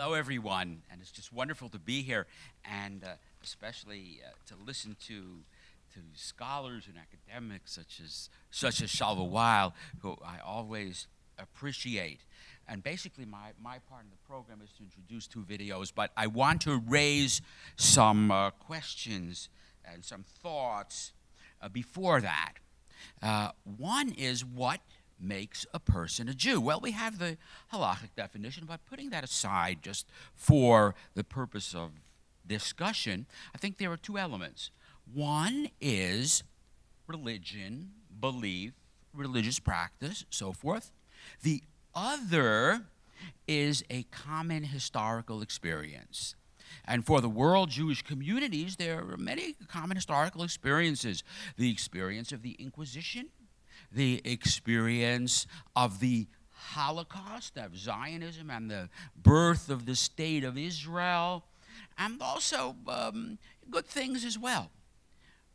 Hello, everyone, and it's just wonderful to be here, and especially to listen to scholars and academics such as Shalva Weil, who I always appreciate. And basically, my part of the program is to introduce two videos, but I want to raise some questions and some thoughts before that. One is, what makes a person a Jew? Well, we have the halakhic definition, but putting that aside just for the purpose of discussion, I think there are two elements. One is religion, belief, religious practice, so forth. The other is a common historical experience. And for the world Jewish communities, there are many common historical experiences. The experience of the Inquisition, the experience of the Holocaust, of Zionism, and the birth of the State of Israel, and also good things as well.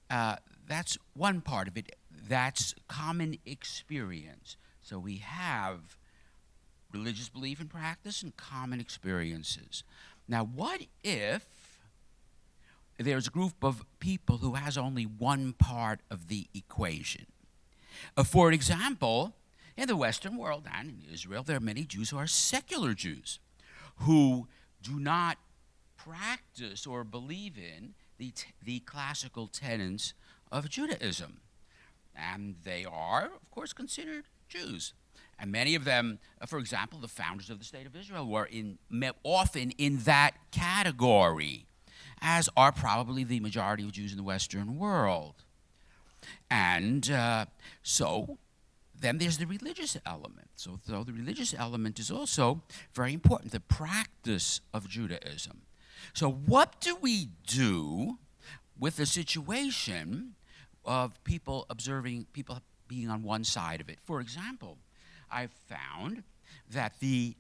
That's one part of it. That's common experience. So we have religious belief and practice and common experiences. Now, what if there's a group of people who has only one part of the equation? For example, in the Western world and in Israel, there are many Jews who are secular Jews who do not practice or believe in the classical tenets of Judaism. And they are, of course, considered Jews. And many of them, for example, the founders of the State of Israel were often in that category, as are probably the majority of Jews in the Western world. And so then there's the religious element. So the religious element is also very important, the practice of Judaism. So what do we do with the situation of people being on one side of it? For example, I've found that the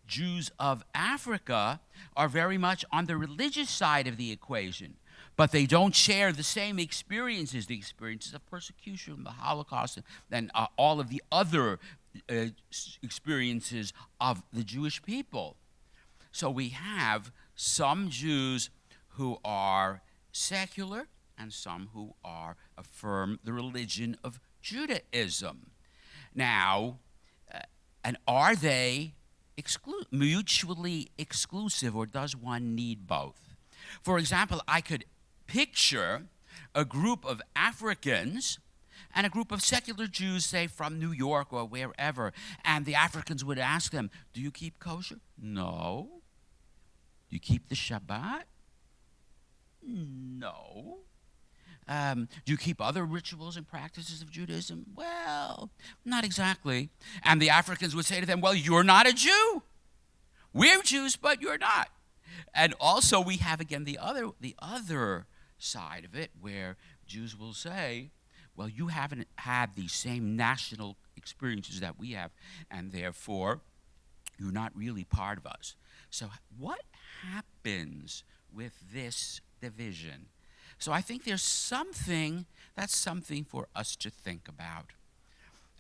Jews of Africa are very much on the religious side of the equation, but they don't share the same experiences, the experiences of persecution, the Holocaust, and all of the other experiences of the Jewish people. So we have some Jews who are secular and some who affirm the religion of Judaism. Now, and are they mutually exclusive, or does one need both? For example, I could picture a group of Africans and a group of secular Jews, say from New York or wherever, and the Africans would ask them, do you keep kosher? No. Do you keep the Shabbat? No. Do you keep other rituals and practices of Judaism? Well, not exactly. And the Africans would say to them, well, you're not a Jew. We're Jews, but you're not. And also we have, again, the other side of it, where Jews will say, well, you haven't had the same national experiences that we have, and therefore you're not really part of us. So what happens with this division? So I think there's something for us to think about.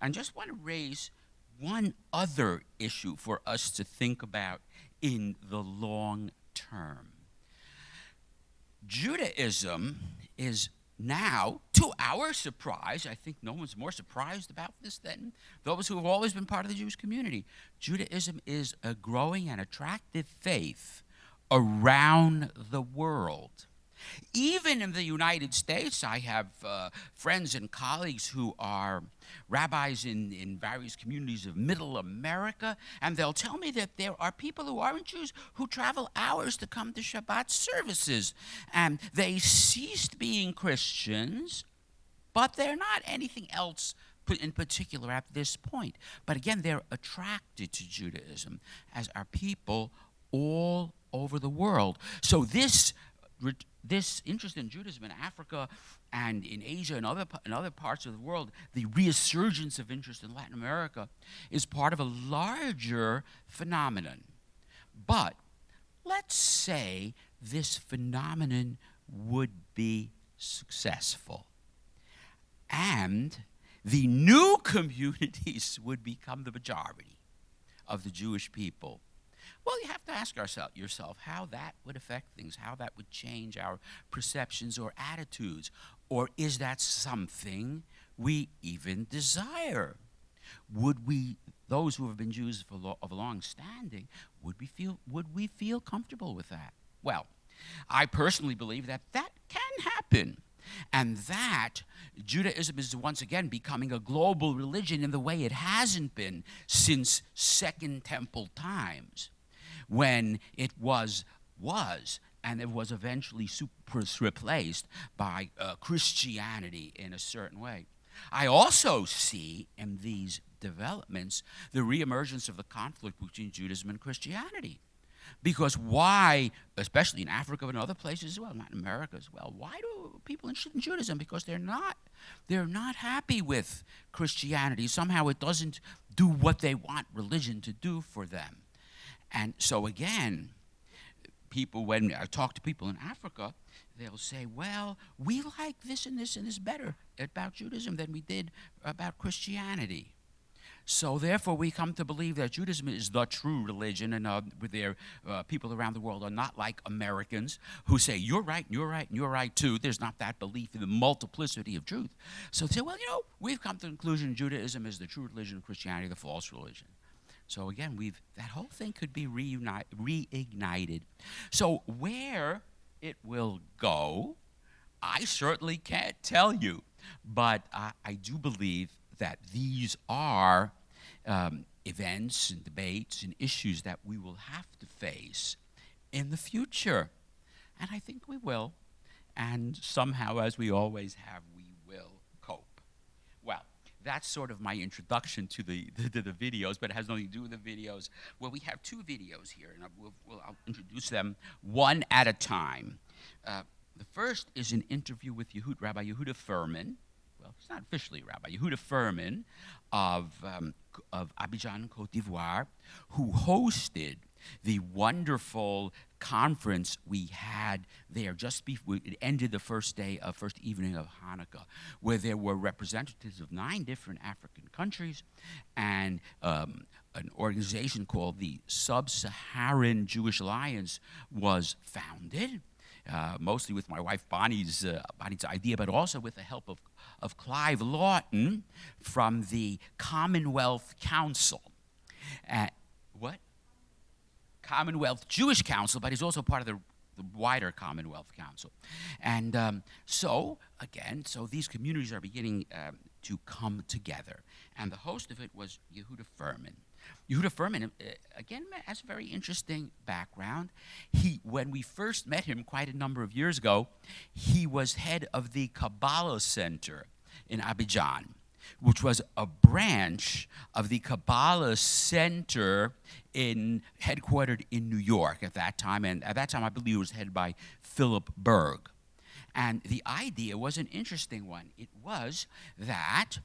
And just want to raise one other issue for us to think about in the long term. Judaism is now, to our surprise, I think no one's more surprised about this than those who have always been part of the Jewish community. Judaism is a growing and attractive faith around the world. Even in the United States, I have friends and colleagues who are rabbis in various communities of Middle America, and they'll tell me that there are people who aren't Jews who travel hours to come to Shabbat services. And they ceased being Christians, but they're not anything else in particular at this point. But again, they're attracted to Judaism, as are people all over the world. So this interest in Judaism in Africa and in Asia and other parts of the world, the resurgence of interest in Latin America, is part of a larger phenomenon. But let's say this phenomenon would be successful, and the new communities would become the majority of the Jewish people. Well, you have to ask yourself how that would affect things, how that would change our perceptions or attitudes. Or is that something we even desire? Would we, those who have been Jews of long standing, would we feel comfortable with that? Well, I personally believe that that can happen, and that Judaism is once again becoming a global religion in the way it hasn't been since Second Temple times, when it was, and it was eventually replaced by Christianity in a certain way. I also see in these developments the reemergence of the conflict between Judaism and Christianity. Because why, especially in Africa and other places as well, not in America as well, why do people interested in Judaism? Because they're not happy with Christianity. Somehow it doesn't do what they want religion to do for them. And so again, people, when I talk to people in Africa, they'll say, well, we like this and this and this better about Judaism than we did about Christianity. So therefore, we come to believe that Judaism is the true religion, and with their people around the world are not like Americans who say, you're right, and you're right, and you're right too. There's not that belief in the multiplicity of truth. So they say, well, we've come to the conclusion Judaism is the true religion, Christianity the false religion. So again, that whole thing could be reignited. So where it will go, I certainly can't tell you. But I do believe that these are events and debates and issues that we will have to face in the future. And I think we will. And somehow, as we always have, we will cope. Well, that's sort of my introduction to the videos, but it has nothing to do with the videos. Well, we have two videos here, and I'll introduce them one at a time. The first is an interview with Rabbi Yehuda Furman. Well, he's not officially Rabbi Yehuda Furman of Abidjan, Côte d'Ivoire, who hosted the wonderful conference we had there just before it ended the first evening of Hanukkah, where there were representatives of 9 different African countries and an organization called the Sub-Saharan Jewish Alliance was founded. Mostly with my wife Bonnie's idea, but also with the help of Clive Lawton from the Commonwealth Council. What? Commonwealth Jewish Council, but he's also part of the wider Commonwealth Council. And so these communities are beginning to come together. And the host of it was Yehuda Furman. Yehuda Furman, again, has a very interesting background. When we first met him quite a number of years ago, he was head of the Kabbalah Center in Abidjan, which was a branch of the Kabbalah Center headquartered in New York at that time. And at that time, I believe it was headed by Philip Berg. And the idea was an interesting one. It was that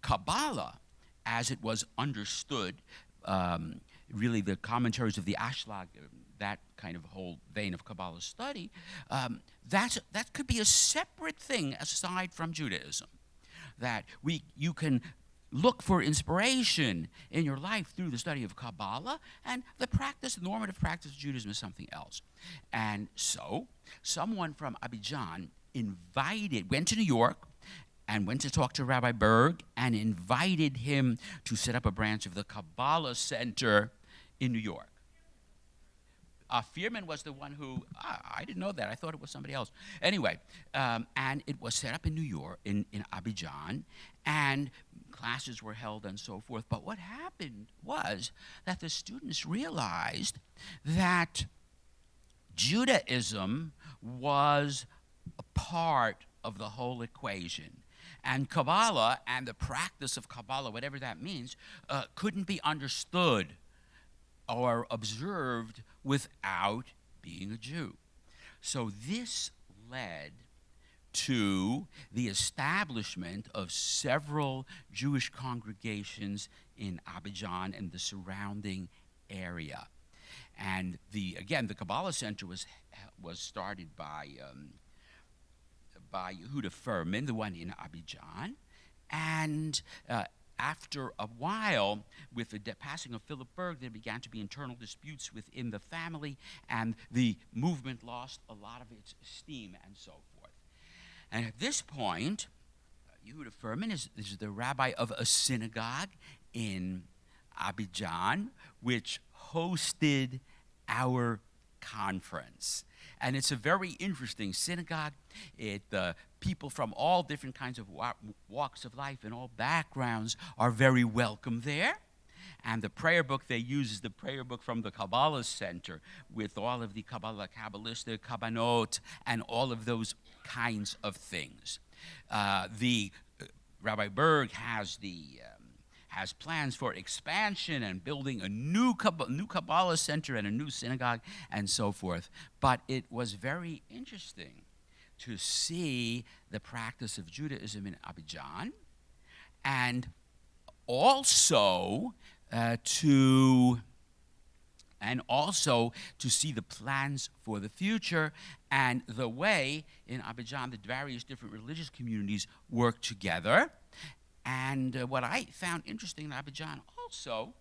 Kabbalah, as it was understood, really the commentaries of the Ashlag, that kind of whole vein of Kabbalah study, that could be a separate thing aside from Judaism. That you can look for inspiration in your life through the study of Kabbalah, and the normative practice of Judaism is something else. And so, someone from Abidjan went to New York, and went to talk to Rabbi Berg and invited him to set up a branch of the Kabbalah Center in New York. Fierman was the one who, I didn't know that. I thought it was somebody else. Anyway, and it was set up in New York, in Abidjan, and classes were held and so forth. But what happened was that the students realized that Judaism was a part of the whole equation. And Kabbalah and the practice of Kabbalah, whatever that means, couldn't be understood or observed without being a Jew. So this led to the establishment of several Jewish congregations in Abidjan and the surrounding area. And the Kabbalah Center was started by Yehuda Furman, the one in Abidjan, and after a while, with the passing of Philip Berg, there began to be internal disputes within the family, and the movement lost a lot of its steam and so forth. And at this point, Yehuda Furman is the rabbi of a synagogue in Abidjan, which hosted our conference. And it's a very interesting synagogue. People from all different kinds of walks of life and all backgrounds are very welcome there. And the prayer book they use is the prayer book from the Kabbalah Center, with all of the Kabbalah, Kabbalistic, Kabbanot, and all of those kinds of things. Rabbi Berg has plans for expansion and building a new Kabbalah Center and a new synagogue and so forth. But it was very interesting to see the practice of Judaism in Abidjan, and also to see the plans for the future and the way in Abidjan the various different religious communities work together. And what I found interesting in Abidjan also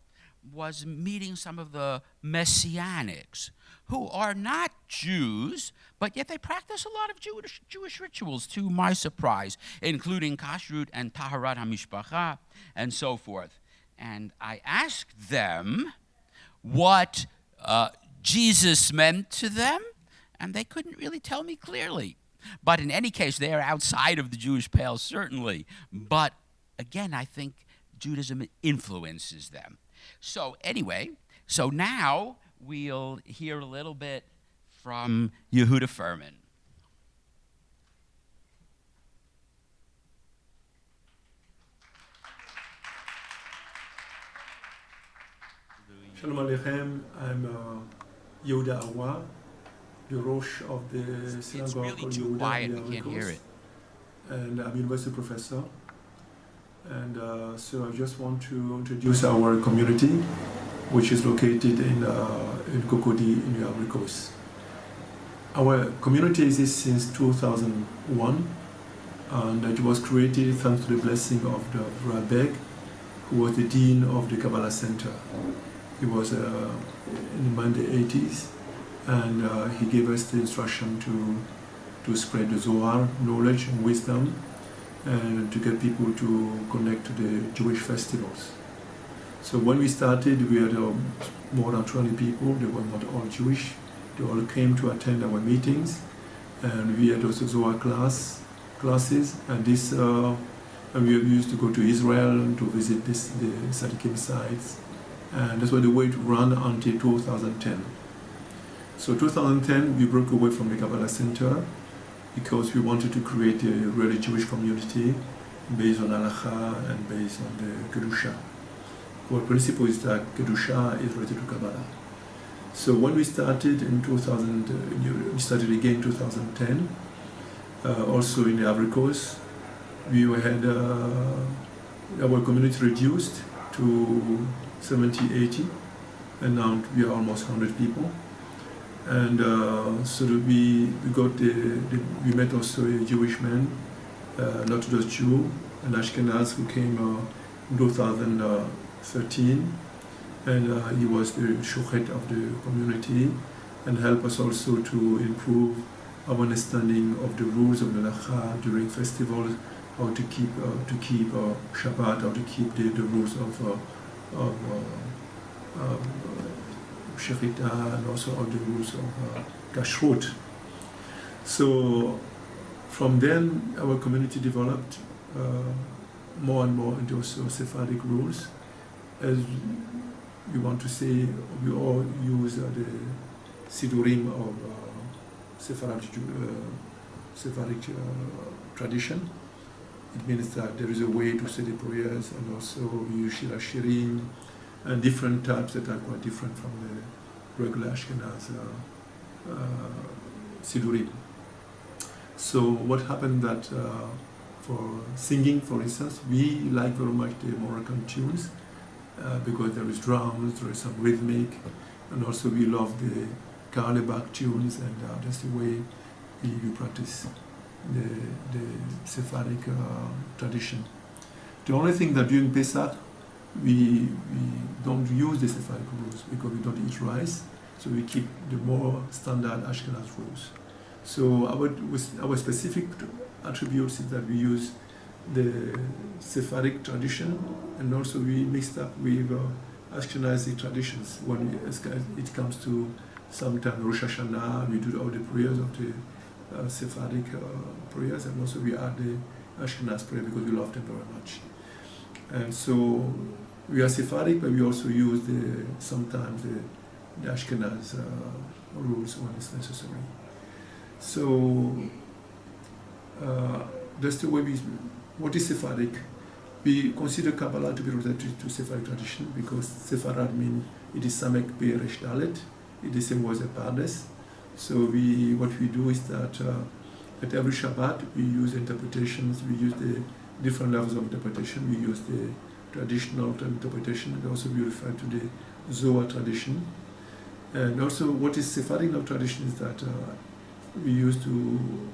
was meeting some of the Messianics, who are not Jews, but yet they practice a lot of Jewish rituals, to my surprise, including kashrut and taharat hamishpacha and so forth. And I asked them what Jesus meant to them, and they couldn't really tell me clearly. But in any case, they are outside of the Jewish pale, certainly. But again, I think Judaism influences them. So anyway, now we'll hear a little bit from Yehuda Furman. Shalom Aleichem, I'm Yehuda Awa, the Rosh of the synagogue. It's really too quiet, we can't hear it. And I'm a university professor. And so I just want to introduce our community, which is located in Cocody in the Ivory Coast. Our community exists since 2001, and it was created thanks to the blessing of the Rabbi, who was the dean of the Kabbalah Center. He was in the 80s, and he gave us the instruction to spread the Zohar, knowledge and wisdom, and to get people to connect to the Jewish festivals. So when we started, we had more than 20 people. They were not all Jewish. They all came to attend our meetings, and we had also Zohar classes. And and we used to go to Israel to visit the Tzadikim sites, and that's what the way to run until 2010. So 2010, we broke away from the Kabbalah Center, because we wanted to create a really Jewish community based on Halacha and based on the Kedusha. Our principle is that Kedusha is related to Kabbalah. So when we started in 2000, we started again in 2010, also in the Ivory Coast, we had our community reduced to 70, 80, and now we are almost 100 people. And so we met also a Jewish man, an Orthodox Jew, an Ashkenaz, who came in 2013, and he was the shochet of the community, and helped us also to improve our understanding of the rules of the Halacha during festivals, how to keep Shabbat, how to keep the rules of Shechita, and also all the rules of Kashrut. So from then, our community developed more and more into Sephardic rules. As we want to say, we all use the Sidurim of Sephardic tradition. It means that there is a way to say the prayers, and also we use Shir Hashirim, and different types that are quite different from the regular Ashkenaz Sidurim. So what happened that for singing, for instance, we like very much the Moroccan tunes because there is drums, there is some rhythmic, and also we love the Karlebach tunes, and that's the way we practice the Sephardic tradition. The only thing that during Pesach, we don't use the Sephardic rules because we don't eat rice, so we keep the more standard Ashkenaz rules. So our specific attributes is that we use the Sephardic tradition, and also we mixed up with Ashkenazi traditions. When it comes to sometimes Rosh Hashanah, we do all the prayers of the Sephardic prayers, and also we add the Ashkenaz prayer because we love them very much. And so we are Sephardic, but we also use sometimes the Ashkenaz rules when it's necessary. So that's the way what is Sephardic? We consider Kabbalah to be related to Sephardic tradition because Sepharad means it is Samek Peresh Dalet, it is the same word as Pardes. So what we do is that at every Shabbat we use interpretations, we use the different levels of interpretation, we use the traditional interpretation, and also we refer to the Zohar tradition. And also what is Sephardic tradition is that we used to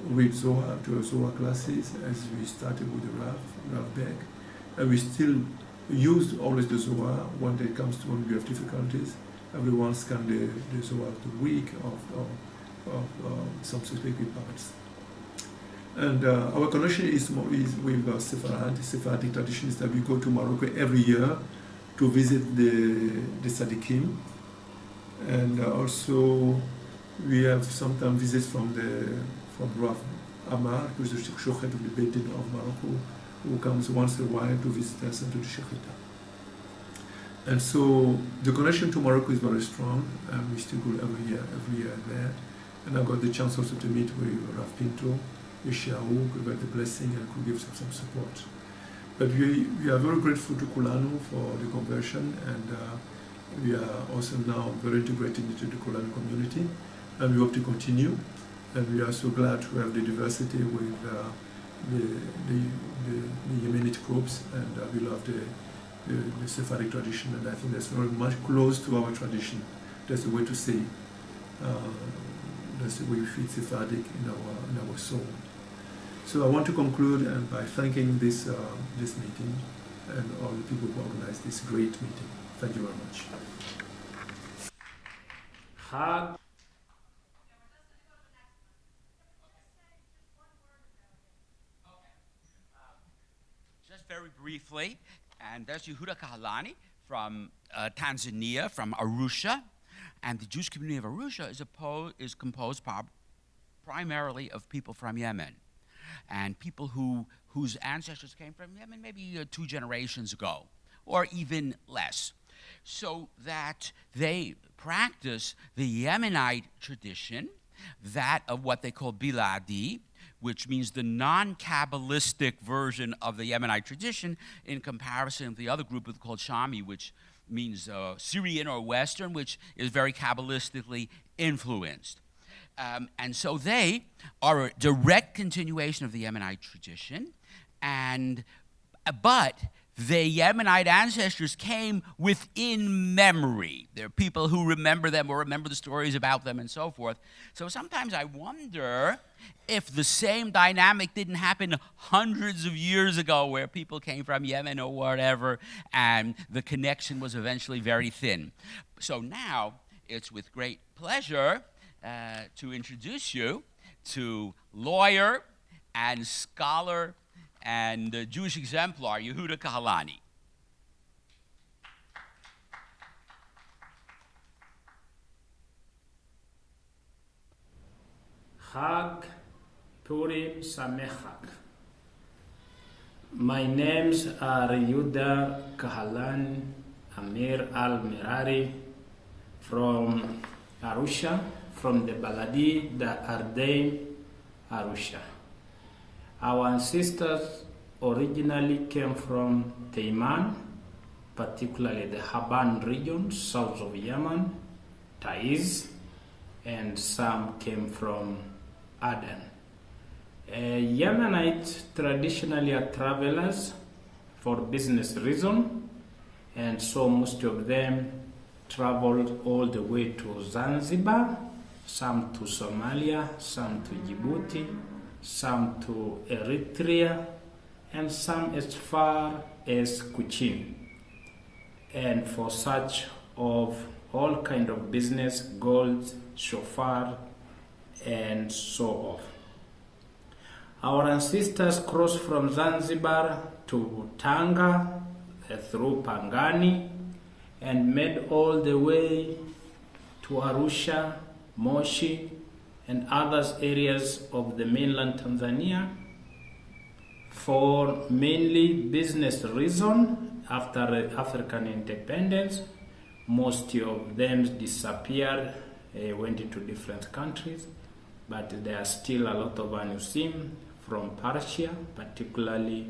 read Zohar to our Zohar classes as we started with the Rav Beck. And we still use always the Zohar when it comes to when we have difficulties. Everyone scan the Zohar of the week of some specific parts. And our connection is with Sepharad. The Sephardic tradition is that we go to Morocco every year to visit the Tzaddikim. And also we have sometimes visits from Rav Amar, who is the Shochet of the Beit Din of Morocco, who comes once in a while to visit us and to the Shechita. And so the connection to Morocco is very strong, and we still go every year there. And I got the chance also to meet with Rav Pinto, Yeshahu, who got the blessing and could give some support. But we are very grateful to Kohalani for the conversion, and we are also now very integrated into the Kohalani community, and we hope to continue. And we are so glad to have the diversity with the Yemenite groups, and we love the Sephardic tradition, and I think that's very much close to our tradition. That's the way to say. That's the way we feel Sephardic in our soul. So I want to conclude by thanking this meeting and all the people who organized this great meeting. Thank you very much. Just very briefly, and there's Yehuda Kohalani from Tanzania, from Arusha, and the Jewish community of Arusha is composed primarily of people from Yemen, and people whose ancestors came from Yemen maybe 2 generations ago, or even less, so that they practice the Yemenite tradition, that of what they call Biladi, which means the non-Kabbalistic version of the Yemenite tradition, in comparison with the other group called Shami, which means Syrian or Western, which is very Kabbalistically influenced. And so they are a direct continuation of the Yemenite tradition, but the Yemenite ancestors came within memory. There are people who remember them or remember the stories about them and so forth. So sometimes I wonder if the same dynamic didn't happen hundreds of years ago, where people came from Yemen or whatever, and the connection was eventually very thin. So now it's with great pleasure to introduce you to lawyer and scholar and Jewish exemplar, Yehuda Kohalani. Chag Purim Samechak. My names are Yehuda Kohalani Amir Al-Mirari from Arusha, from the Baladi, the Ardein, Arusha. Our ancestors originally came from Teiman, particularly the Haban region, south of Yemen, Taiz, and some came from Aden. Yemenites traditionally are travelers for business reason, and so most of them traveled all the way to Zanzibar, some to Somalia, some to Djibouti, some to Eritrea, and some as far as kuchin. And for such of all kind of business, gold, shofar, and so on. Our ancestors crossed from Zanzibar to Tanga through Pangani and made all the way to Arusha, Moshi, and other areas of the mainland Tanzania for mainly business reason. After African independence, most of them disappeared, went into different countries, but there are still a lot of Anusim from Persia, particularly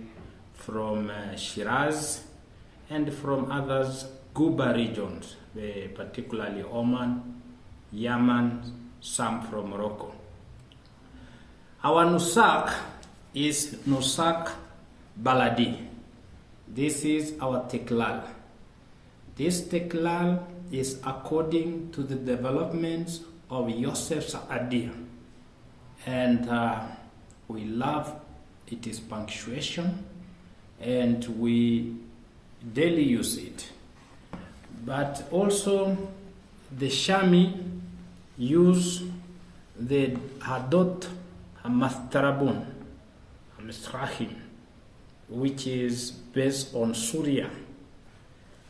from Shiraz, and from others Guba regions, particularly Oman, Yemen, some from Morocco. Our Nusak is Nusak Baladi. This is our Teklal. This Teklal is according to the developments of Yosef Saadia. And we love its punctuation and we daily use it. But also the Shami use the Hadot Hamastarabun, Hamisrahim, which is based on Surya.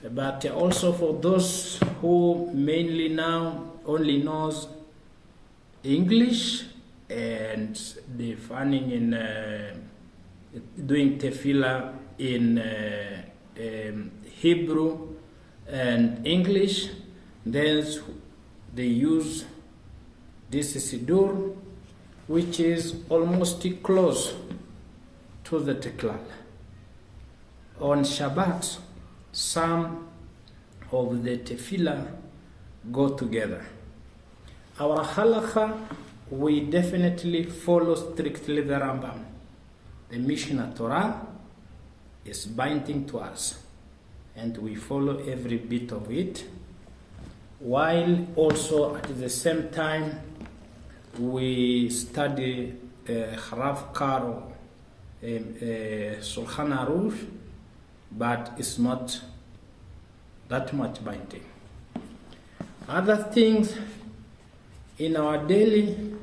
But also for those who mainly now only knows English and they're finding in doing tefillah in Hebrew and English, then they use this Siddur, which is almost close to the Teklal. On Shabbat, some of the tefillah go together. Our halakha, we definitely follow strictly the Rambam. The Mishnah Torah is binding to us, and we follow every bit of it, while also at the same time we study Harav Karo, Shulchan Aruch, but it's not that much binding. Other things in our daily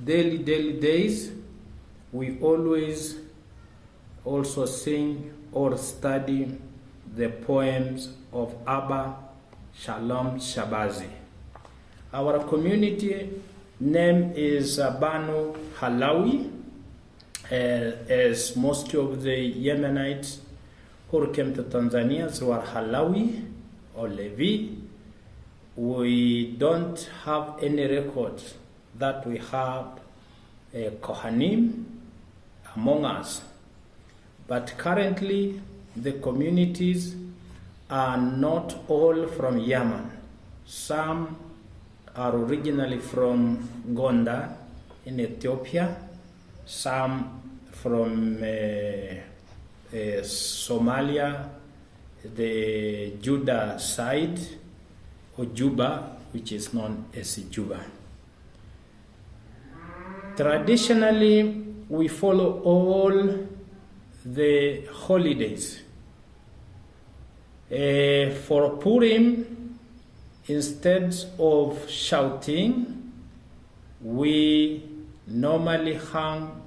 days, we always also sing or study the poems of Abba Shalom Shabazi. Our community name is Banu Halawi, as most of the Yemenites who came to Tanzania were Halawi or Levi. We don't have any records that we have Kohanim among us. But currently, the communities are not all from Yemen. Some are originally from Gonda in Ethiopia, some from Somalia, the Judah side, or Juba, which is known as Juba. Traditionally, we follow all the holidays. For Purim, instead of shouting, we normally hang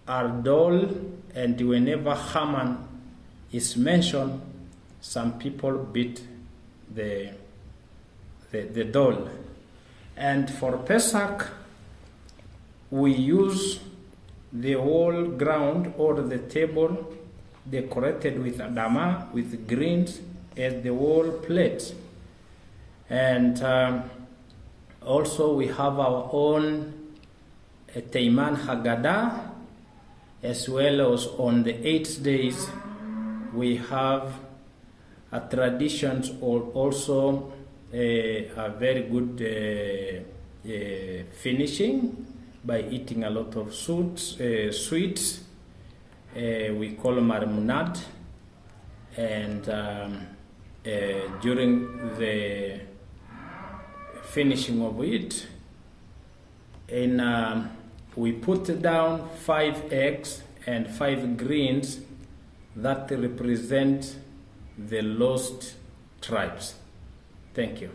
our doll, and whenever Haman is mentioned, some people beat the doll. And for Pesach, we use the whole ground or the table decorated with adama, with greens, as the whole plate. And also we have our own Teiman Haggadah, as well as on the 8 days we have a traditions or also a very good finishing by eating a lot of sweets. We call marmunad, and during the finishing of it, we put down 5 eggs and 5 greens that represent the lost tribes. Thank you.